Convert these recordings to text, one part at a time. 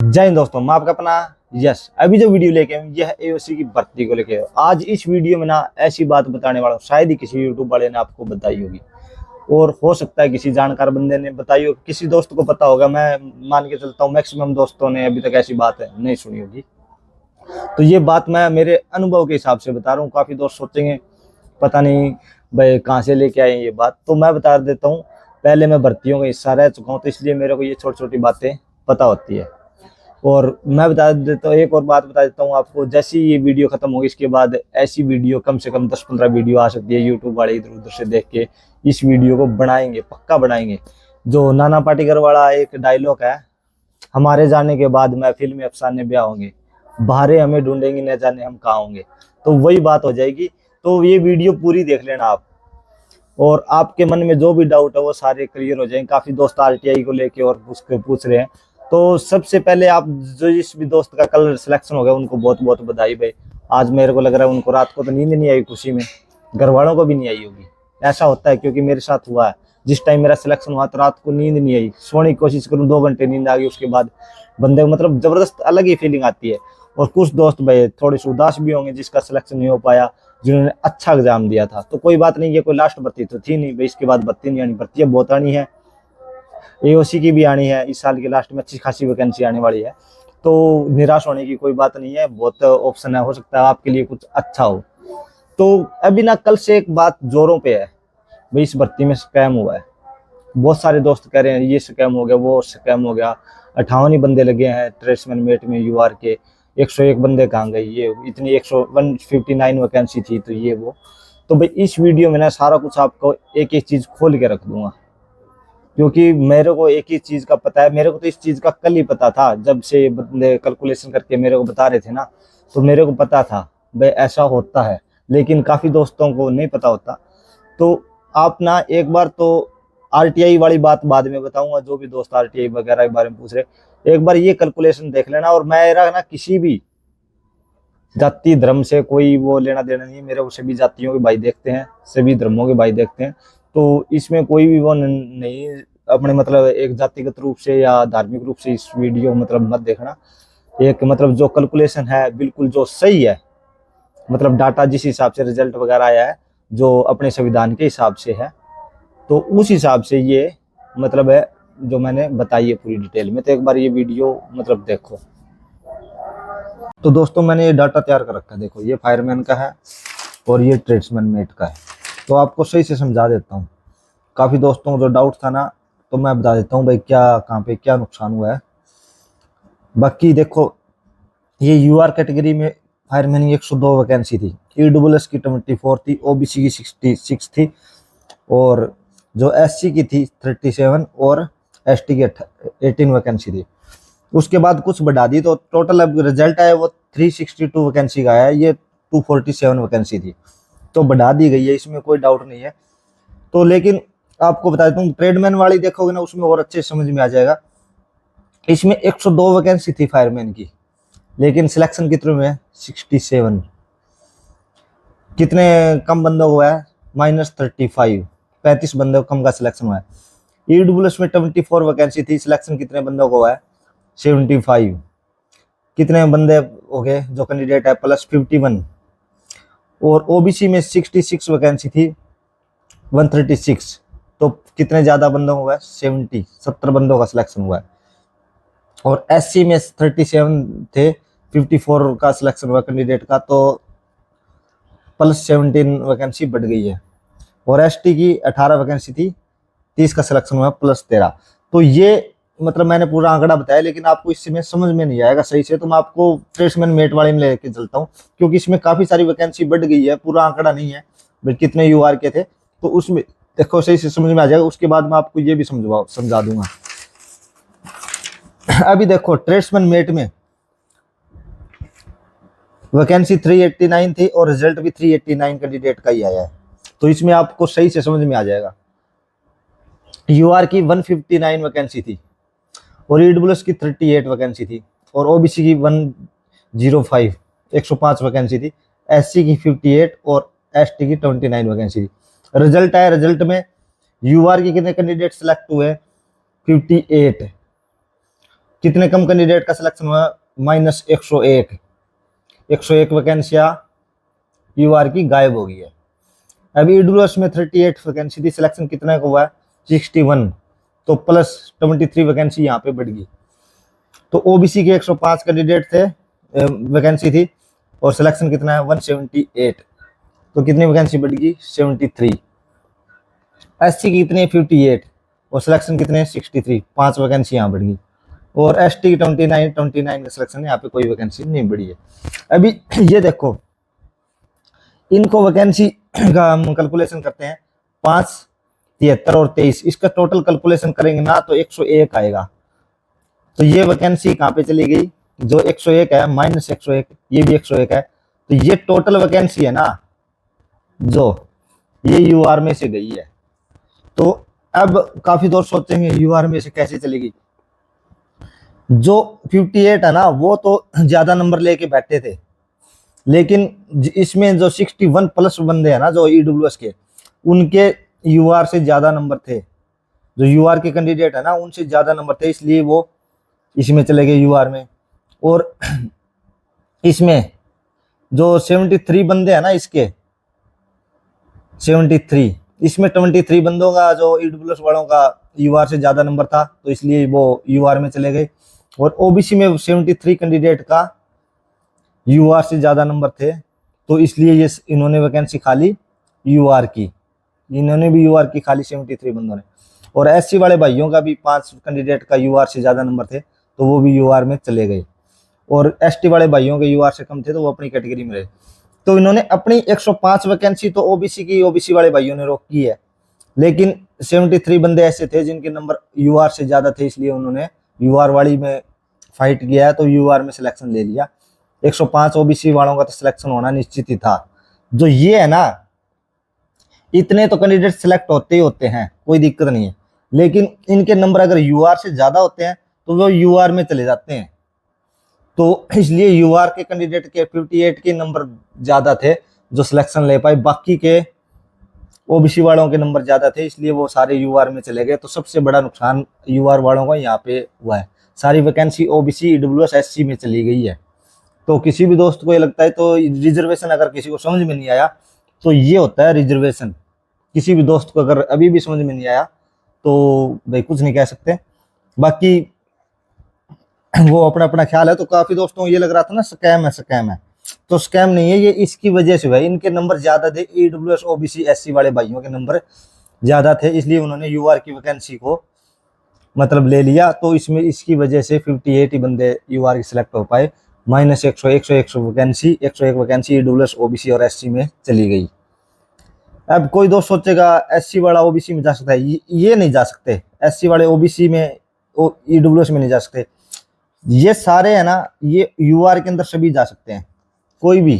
जय हिंद दोस्तों, मैं आपका अपना यश। अभी जो वीडियो लेके आऊँ यह एओसी की भर्ती को लेके। आज इस वीडियो में ना ऐसी बात बताने वाला हूँ, शायद ही किसी यूट्यूब वाले ने आपको बताई होगी, और हो सकता है किसी जानकार बंदे ने बताई हो, किसी दोस्त को पता होगा। मैं मान के चलता हूँ मैक्सिमम दोस्तों ने अभी तक ऐसी बात नहीं सुनी होगी। तो ये बात मैं मेरे अनुभव के हिसाब से बता रहा हूँ। काफी दोस्त सोचेंगे पता नहीं भाई कहाँ से लेके आए ये बात, तो मैं बता देता हूँ। पहले मैं भर्तियों का हिस्सा रह चुका हूँ, तो इसलिए मेरे को ये छोटी छोटी बातें पता होती है। और मैं बता देता हूँ, एक और बात बता देता हूँ आपको। जैसे ही ये वीडियो खत्म होगी, इसके बाद ऐसी वीडियो कम से कम 10-15 वीडियो आ सकती है। यूट्यूब वाले इधर उधर से देख के इस वीडियो को बनाएंगे, पक्का बनाएंगे। जो नाना पाटेकर वाला एक डायलॉग है, हमारे जाने के बाद महफिल में अफसाने ब्याह होंगे, बाहरे हमें ढूंढेंगे न जाने हम कहाँ होंगे। तो वही बात हो जाएगी। तो ये वीडियो पूरी देख लेना आप, और आपके मन में जो भी डाउट है वो सारे क्लियर हो जाएंगे। काफी दोस्त आरटीआई को लेके और पूछ रहे हैं। तो सबसे पहले आप जो जिस भी दोस्त का कल सिलेक्शन हो गया उनको बहुत बहुत बधाई भाई। आज मेरे को लग रहा है उनको रात को तो नींद नहीं आई खुशी में, घर वालों को भी नहीं आई होगी। ऐसा होता है क्योंकि मेरे साथ हुआ है। जिस टाइम मेरा सिलेक्शन हुआ तो रात को नींद नहीं आई, सोने की कोशिश करूँ 2 घंटे नींद आ गई। उसके बाद बंदे को मतलब जबरदस्त अलग ही फीलिंग आती है। और कुछ दोस्त भाई थोड़े से उदास भी होंगे जिसका सिलेक्शन नहीं हो पाया, जिन्होंने अच्छा एग्जाम दिया था। तो कोई बात नहीं, ये कोई लास्ट भर्ती तो थी नहीं भाई, इसके बाद भर्ती नहीं आनी, भर्तियां बहुत आनी है। एओसी की भी आनी है, इस साल के लास्ट में अच्छी खासी वैकेंसी आने वाली है। तो निराश होने की कोई बात नहीं है, बहुत ऑप्शन है, हो सकता है आपके लिए कुछ अच्छा हो। तो अभी ना कल से एक बात जोरों पे है भाई, इस भर्ती में स्कैम हुआ है। बहुत सारे दोस्त कह रहे हैं ये स्कैम हो गया, वो स्कैम हो गया। 58 ही बंदे लगे हैं ट्रेड्समैन मेट में यूआर के, 101 बंदे कहाँ गए, ये इतनी 159 वैकेंसी थी, तो ये वो। तो भाई इस वीडियो में ना सारा कुछ आपको एक एक चीज खोल के रख दूंगा, क्योंकि मेरे को एक ही चीज का पता है। मेरे को तो इस चीज का कल ही पता था, जब से बंदे कैलकुलेशन करके मेरे को बता रहे थे ना, तो मेरे को पता था भाई ऐसा होता है। लेकिन काफी दोस्तों को नहीं पता होता। तो आप ना एक बार तो आरटीआई वाली बात बाद में बताऊंगा, जो भी दोस्त आरटीआई वगैरह के बारे में पूछ रहे, एक बार ये कैलकुलेशन देख लेना। और मेरा ना किसी भी जाति धर्म से कोई वो लेना देना नहीं है, मेरे को सभी जातियों के भाई देखते हैं, सभी धर्मों के भाई देखते हैं। तो इसमें कोई भी वो नहीं अपने मतलब एक जातिगत रूप से या धार्मिक रूप से इस वीडियो मतलब मत देखना। एक मतलब जो कैलकुलेशन है बिल्कुल जो सही है, मतलब डाटा जिस हिसाब से रिजल्ट वगैरह आया है जो अपने संविधान के हिसाब से है, तो उस हिसाब से ये मतलब है जो मैंने बताई है पूरी डिटेल में। तो एक बार ये वीडियो मतलब देखो। तो दोस्तों मैंने ये डाटा तैयार कर रखा है, देखो ये फायरमैन का है और ये ट्रेड्समैन मेट का है। तो आपको सही से समझा देता हूँ। काफ़ी दोस्तों को जो डाउट था ना, तो मैं बता देता हूँ भाई क्या कहाँ पे क्या नुकसान हुआ है। बाकी देखो ये यूआर कैटेगरी में फायरमैन की 102 वैकेंसी थी, ईडब्ल्यूएस की 24 थी, ओबीसी की 66 थी, और जो एससी की थी 37 और एसटी की 18 वैकेंसी थी। उसके बाद कुछ बढ़ा दी, तो टोटल अब रिजल्ट आया वो 362 वैकेंसी का आया। ये 247 वैकेंसी थी, तो बढ़ा दी गई है, इसमें कोई डाउट नहीं है। तो लेकिन आपको बता देता हूँ ट्रेडमैन वाली देखोगे ना, उसमें और अच्छे समझ में आ जाएगा। इसमें 102 वैकेंसी थी फायरमैन की, लेकिन सिलेक्शन कितने में है 67। कितने कम बंदों को हुआ है -35, 35 बंदों को कम का सिलेक्शन हुआ है। ईडब्ल्यूएस में 24 वैकेंसी थी, सिलेक्शन कितने बंदों को हुआ है 75। कितने बंदे हो गए जो कैंडिडेट है +51। और ओबीसी में 66 वैकेंसी थी, 136। तो कितने ज्यादा बंदों को हुआ है 70 बंदों का सिलेक्शन हुआ है। और एससी में 37 थे, 54 का सिलेक्शन हुआ कैंडिडेट का, तो +17 वैकेंसी बढ़ गई है। और एसटी की 18 वैकेंसी थी, 30 का सिलेक्शन हुआ +13। तो ये मतलब मैंने पूरा आंकड़ा बताया, लेकिन आपको इसमें समझ में नहीं आएगा सही से, तो मैं आपको ट्रेड्समैन मेट वाले में लेके चलता हूँ, क्योंकि इसमें काफी सारी वैकेंसी बढ़ गई है। पूरा आंकड़ा नहीं है भाई कितने यूआर के थे, तो उसमें देखो सही से समझ में आ जाएगा। उसके बाद मैं आपको ये भी समझा दूंगा। अभी देखो ट्रेड्समैन मेट में वैकेंसी 389 थी और रिजल्ट भी 389 कैंडिडेट का ही आया है, तो इसमें आपको सही से समझ में आ जाएगा। यूआर की 159 वैकेंसी थी, और ईडब्ल्यूएस की 38 वैकेंसी थी, और ओबीसी की 105 105 वैकेंसी थी, एससी की 58 और एसटी की 29 वैकेंसी थी। रिजल्ट आया, रिजल्ट में यूआर के कितने कैंडिडेट सिलेक्ट हुए 58, कितने कम कैंडिडेट का सिलेक्शन हुआ, -101। 101 वैकेंसियां यूआर की गायब हो गई है। अभी ईडब्ल्यूएस में 38 वैकेंसी थी, सिलेक्शन कितना का हुआ है, 61, तो +23 वैकेंसी यहाँ पे बढ़ गई। तो ओबीसी के 105 कैंडिडेट थे, वैकेंसी थी, और सिलेक्शन कितना है, 178, तो कितनी वैकेंसी बढ़ गई, 73। एससी की कितनी है, 58, और सिलेक्शन कितने, 63, 5 वैकेंसी यहाँ बढ़ गई। और एसटी की 29 का सिलेक्शन, यहाँ पे कोई वैकेंसी नहीं बढ़ी है। अभी ये देखो, इनको वैकेंसी का हम कैलकुलेशन करते हैं, 5, 73 और 23, इसका टोटल कैलकुलेशन करेंगे ना तो 101 आएगा। तो ये वैकेंसी कहाँ पे चली गई, जो 101 है -101, ये भी 101 है, तो ये टोटल वैकेंसी है ना, जो ये यूआर में से गई है। तो अब काफी दोस्त सोचेंगे यूआर में से कैसे चलेगी। जो 58 है ना, वो तो ज्यादा नंबर लेके बैठे थे, लेकिन इसमें जो 61 प्लस बंदे हैं ना, जो ईडब्ल्यूएस के, उनके यूआर से ज्यादा नंबर थे, जो यूआर के कैंडिडेट है ना, उनसे ज्यादा नंबर थे, इसलिए वो इसमें चले गए यूआर में। और इसमें जो 73 बंदे हैं ना, इसके 73, इसमें 23 बंदों का, जो ईडब्ल्यूएस वालों का यूआर से ज्यादा नंबर था, तो इसलिए वो यूआर में चले गए। और ओबीसी में 73 कैंडिडेट का यूआर से ज्यादा नंबर थे, तो इसलिए ये इन्होंने वैकेंसी खाली यूआर की, इन्होंने भी यूआर की खाली 73 बंदों ने। और एससी वाले भाइयों का भी 5 कैंडिडेट का यूआर से ज्यादा नंबर थे, तो वो भी यूआर में चले गए। और एसटी वाले भाइयों के यूआर से कम थे, तो वो अपनी कैटेगरी में रहे। तो इन्होंने अपनी 105 वैकेंसी तो ओबीसी की, ओबीसी वाले भाइयों ने रोक की है, लेकिन 73 बंदे ऐसे थे जिनके नंबर यूआर से ज्यादा थे, इसलिए उन्होंने यूआर वाली में फाइट किया है, तो यूआर में सिलेक्शन ले लिया। 105 ओबीसी वालों का तो सिलेक्शन होना निश्चित ही था। जो ये है ना, इतने तो कैंडिडेट सिलेक्ट होते ही होते हैं, कोई दिक्कत नहीं है, लेकिन इनके नंबर अगर यूआर से ज्यादा होते हैं तो वो यूआर में चले जाते हैं। तो इसलिए यूआर के कैंडिडेट के 58 के नंबर ज्यादा थे जो सिलेक्शन ले पाए, बाकी के ओबीसी वालों के नंबर ज्यादा थे, इसलिए वो सारे यूआर में चले गए। तो सबसे बड़ा नुकसान यूआर वालों का यहाँ पे हुआ है, सारी वैकेंसी ओबीसी, ईडब्ल्यूएस, एससी में चली गई है। तो किसी भी दोस्त को ये लगता है, तो रिजर्वेशन अगर किसी को समझ में नहीं आया, तो ये होता है रिजर्वेशन। किसी भी दोस्त को अगर अभी भी समझ में नहीं आया, तो भाई कुछ नहीं कह सकते, बाकी वो अपना अपना ख्याल है। तो काफी दोस्तों को ये लग रहा था ना स्कैम है, तो स्कैम नहीं है ये, इसकी वजह से भाई इनके नंबर ज्यादा थे, ईडब्ल्यूएस, ओबीसी, एससी वाले भाइयों के नंबर ज्यादा थे, इसलिए उन्होंने यूआर की वैकेंसी को मतलब ले लिया। तो इसमें इसकी वजह से 58 ही बंदे यूआर की सिलेक्ट हो पाए, -101 वैकेंसी, 101 वैकेंसी ईडब्ल्यूएस, ओबीसी और एससी में चली गई। अब कोई दोस्त सोचेगा एससी वाला ओबीसी में जा सकता है, ये नहीं जा सकते, एससी वाले ओबीसी में, ईडब्ल्यूएस में नहीं जा सकते। ये सारे है ना, ये यूआर के अंदर सभी जा सकते हैं, कोई भी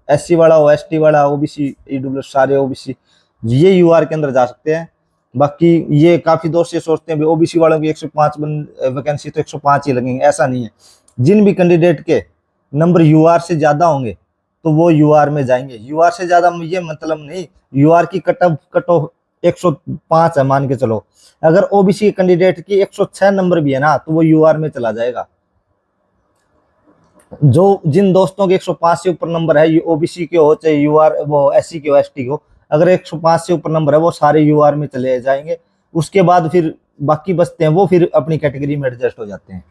एससी वाला हो, एसटी वाला, ओबीसी, ईडब्ल्यूएस, सारे ओबीसी ये यूआर के अंदर जा सकते हैं। बाकी ये काफी दोस्त ये सोचते हैं ओबीसी वालों की 105 वैकेंसी तो 105 ही लगेंगे, ऐसा नहीं है। जिन भी कैंडिडेट के नंबर यूआर से ज्यादा होंगे तो वो यूआर में जाएंगे। यूआर से ज्यादा ये मतलब नहीं, यूआर की कट ऑफ 105 है मान के चलो, अगर ओबीसी कैंडिडेट की 106 नंबर भी है ना, तो वो यूआर में चला जाएगा। जो जिन दोस्तों के 105 से ऊपर नंबर है, ये ओबीसी के हो चाहे यूआर वो एससी के हो, एसटी के हो, अगर 105 से ऊपर नंबर है वो सारे यूआर में चले जाएंगे। उसके बाद फिर बाकी बचते हैं वो फिर अपनी कैटेगरी में एडजस्ट हो जाते हैं।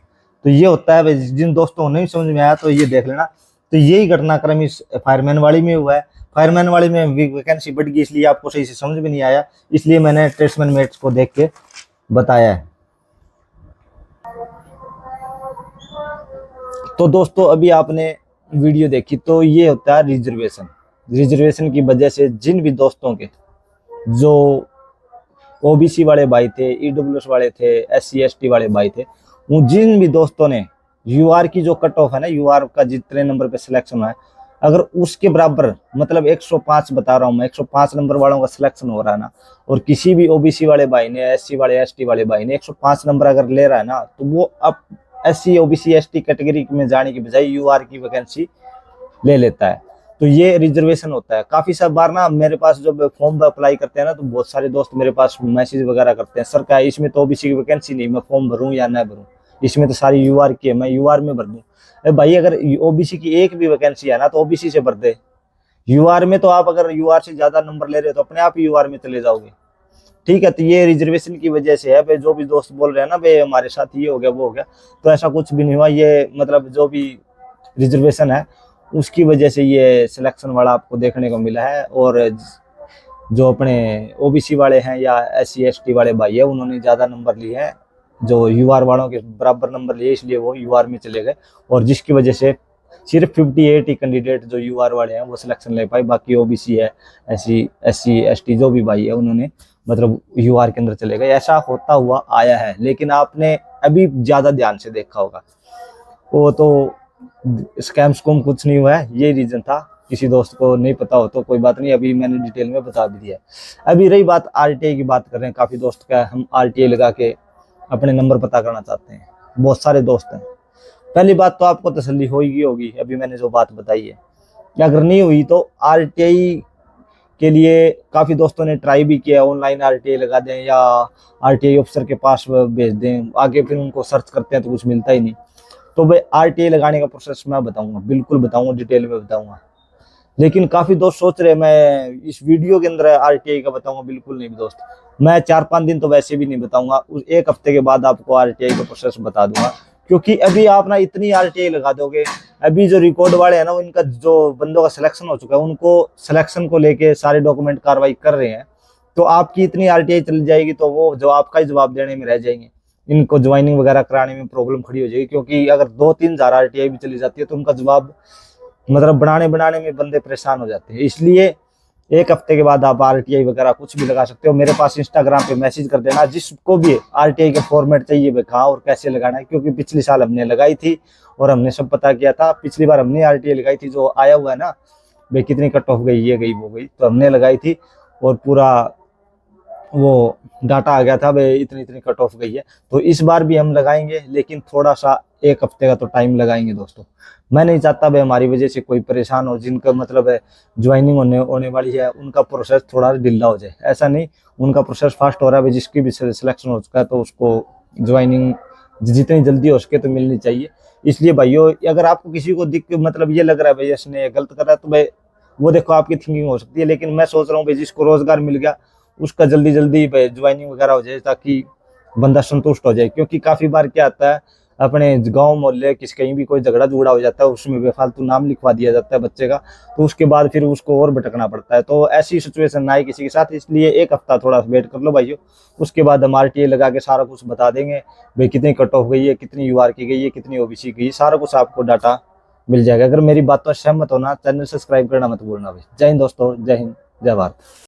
तो ये होता है भाई, जिन दोस्तों को नहीं समझ में आया तो ये देख लेना। तो यही घटनाक्रम इस फायरमैन वाली में हुआ है। फायरमैन वाली में वैकेंसी बढ़ गई, इसलिए आपको सही से समझ में नहीं आया, इसलिए मैंने ट्रेड्समैन मेट्स को देख के बताया है। तो दोस्तों अभी आपने वीडियो देखी, तो ये होता है रिजर्वेशन। रिजर्वेशन की वजह से जिन भी दोस्तों के जो ओबीसी वाले भाई थे, ईडब्ल्यूएस वाले थे, एससी एसटी वाले भाई थे, वो जिन भी दोस्तों ने यूआर की जो कट ऑफ है ना, यूआर का जितने नंबर पे सिलेक्शन हुआ है, अगर उसके बराबर मतलब 105 बता रहा हूँ मैं, 105 नंबर वालों का सिलेक्शन हो रहा है ना, और किसी भी ओबीसी वाले भाई ने, एससी वाले, एसटी वाले भाई ने 105 नंबर अगर ले रहा है ना, तो वो अब एससी, ओबीसी, एसटी कैटेगरी में जाने की बजाय यूआर की वैकेंसी ले लेता है। तो ये रिजर्वेशन होता है। काफी सब बार ना मेरे पास जब फॉर्म अप्लाई करते हैं ना, तो बहुत सारे दोस्त मेरे पास मैसेज वगैरह करते हैं, सर क्या इसमें तो ओबीसी की वैकेंसी नहीं, मैं फॉर्म भरूं या ना भरूं। इसमें तो सारी यूआर की है, मैं यूआर में भर दूं? अरे भाई अगर ओबीसी की एक भी वैकेंसी है ना तो ओबीसी से भर दे। यूआर में तो आप अगर यूआर से ज्यादा नंबर ले रहे हो तो अपने आप यूआर में चले जाओगे। ठीक है, तो ये रिजर्वेशन की वजह से है भाई। जो भी दोस्त बोल रहे हैं ना भाई हमारे साथ ये हो गया वो हो गया, तो ऐसा कुछ भी नहीं हुआ। ये मतलब जो भी रिजर्वेशन है उसकी वजह से ये सिलेक्शन वाला आपको देखने को मिला है। और जो अपने ओबीसी वाले हैं या SC ST वाले भाई है उन्होंने ज्यादा नंबर लिए हैं, जो यूआर वालों के बराबर नंबर लिए, इसलिए वो यूआर में चले गए। और जिसकी वजह से सिर्फ 58 ही कैंडिडेट जो यूआर वाले हैं वो सिलेक्शन ले पाए, बाकी ओबीसी है, SC ST जो भी भाई है उन्होंने मतलब यूआर के अंदर चले गए। ऐसा होता हुआ आया है, लेकिन आपने अभी ज्यादा ध्यान से देखा होगा वो तो स्कैम स्कूम कुछ नहीं हुआ है, ये रीजन था। किसी दोस्त को नहीं पता हो तो कोई बात नहीं, अभी मैंने डिटेल में बता भी दिया। अभी रही बात RTI की बात कर रहे हैं, काफी दोस्त का हम RTI लगा के अपने नंबर पता करना चाहते हैं, बहुत सारे दोस्त हैं। पहली बात तो आपको तसल्ली होगी होगी अभी मैंने जो बात बताई है, अगर नहीं हुई तो RTI के लिए काफी दोस्तों ने ट्राई भी किया, ऑनलाइन RTI लगा दें या RTI ऑफिसर के पास भेज दें, आगे फिर उनको सर्च करते हैं तो कुछ मिलता ही नहीं। तो भाई RTI लगाने का प्रोसेस मैं बताऊंगा, बिल्कुल बताऊंगा, डिटेल में बताऊंगा। लेकिन काफी दोस्त सोच रहे मैं इस वीडियो के अंदर RTI का बताऊंगा, बिल्कुल नहीं दोस्त। मैं 4-5 दिन तो वैसे भी नहीं बताऊंगा, उस एक हफ्ते के बाद आपको RTI का प्रोसेस बता दूंगा। क्योंकि अभी आप ना इतनी RTI लगा दोगे, अभी जो रिकॉर्ड वाले हैं ना उनका जो बंदों का सिलेक्शन हो चुका है, उनको सिलेक्शन को लेके सारे डॉक्यूमेंट कार्रवाई कर रहे हैं, तो आपकी इतनी RTI चली जाएगी तो वो जो आपका ही जवाब देने में रह जाएंगे। इनको ज्वाइनिंग वगैरह कराने में प्रॉब्लम खड़ी हो जाएगी, क्योंकि अगर 2-3 हजार RTI भी चली जाती है तो उनका जवाब मतलब बनाने में बंदे परेशान हो जाते हैं। इसलिए एक हफ्ते के बाद आप RTI वगैरह कुछ भी लगा सकते हो। मेरे पास इंस्टाग्राम पे मैसेज कर देना, जिसको भी RTI के फॉर्मेट चाहिए वे कहाँ और कैसे लगाना है, क्योंकि पिछले साल हमने लगाई थी और हमने सब पता किया था। पिछली बार हमने RTI लगाई थी, जो आया हुआ है ना भाई कितनी कट ऑफ गई, ये गई वो गई, तो हमने लगाई थी और पूरा वो डाटा आ गया था भाई इतनी इतनी कट ऑफ गई है। तो इस बार भी हम लगाएंगे, लेकिन थोड़ा सा एक हफ्ते का तो टाइम लगाएंगे दोस्तों। मैं नहीं चाहता भाई हमारी वजह से कोई परेशान हो, जिनका मतलब है ज्वाइनिंग होने वाली है उनका प्रोसेस थोड़ा ढीला हो जाए, ऐसा नहीं, उनका प्रोसेस फास्ट हो रहा है भाई। जिसकी भी सिलेक्शन हो चुका है तो उसको ज्वाइनिंग जितनी जल्दी हो सके तो मिलनी चाहिए। इसलिए भाइयों अगर आपको किसी को मतलब ये लग रहा है भाई इसने गलत करा है, तो भाई वो देखो आपकी थिंकिंग हो सकती है, लेकिन मैं सोच रहा हूँ भाई जिसको रोजगार मिल गया उसका जल्दी जल्दी ज्वाइनिंग वगैरह हो जाए, ताकि बंदा संतुष्ट हो जाए। क्योंकि काफी बार क्या आता है अपने गांव मोहल्ले कहीं भी कोई झगड़ा झुगड़ा हो जाता है, उसमें बेफालतू नाम लिखवा दिया जाता है बच्चे का, तो उसके बाद फिर उसको और भटकना पड़ता है। तो ऐसी सिचुएशन ना आए किसी के साथ, इसलिए एक हफ्ता थोड़ा वेट कर लो भाइयों। उसके बाद हम RTI लगा के सारा कुछ बता देंगे भाई कितनी कट ऑफ गई है, कितनी UR की गई है, कितनी OBC की, सारा कुछ आपको डाटा मिल जाएगा। अगर मेरी बात तो सहमत हो ना, चैनल सब्सक्राइब करना मत भूलना भाई। जय हिंद दोस्तों, जय हिंद, जय भारत।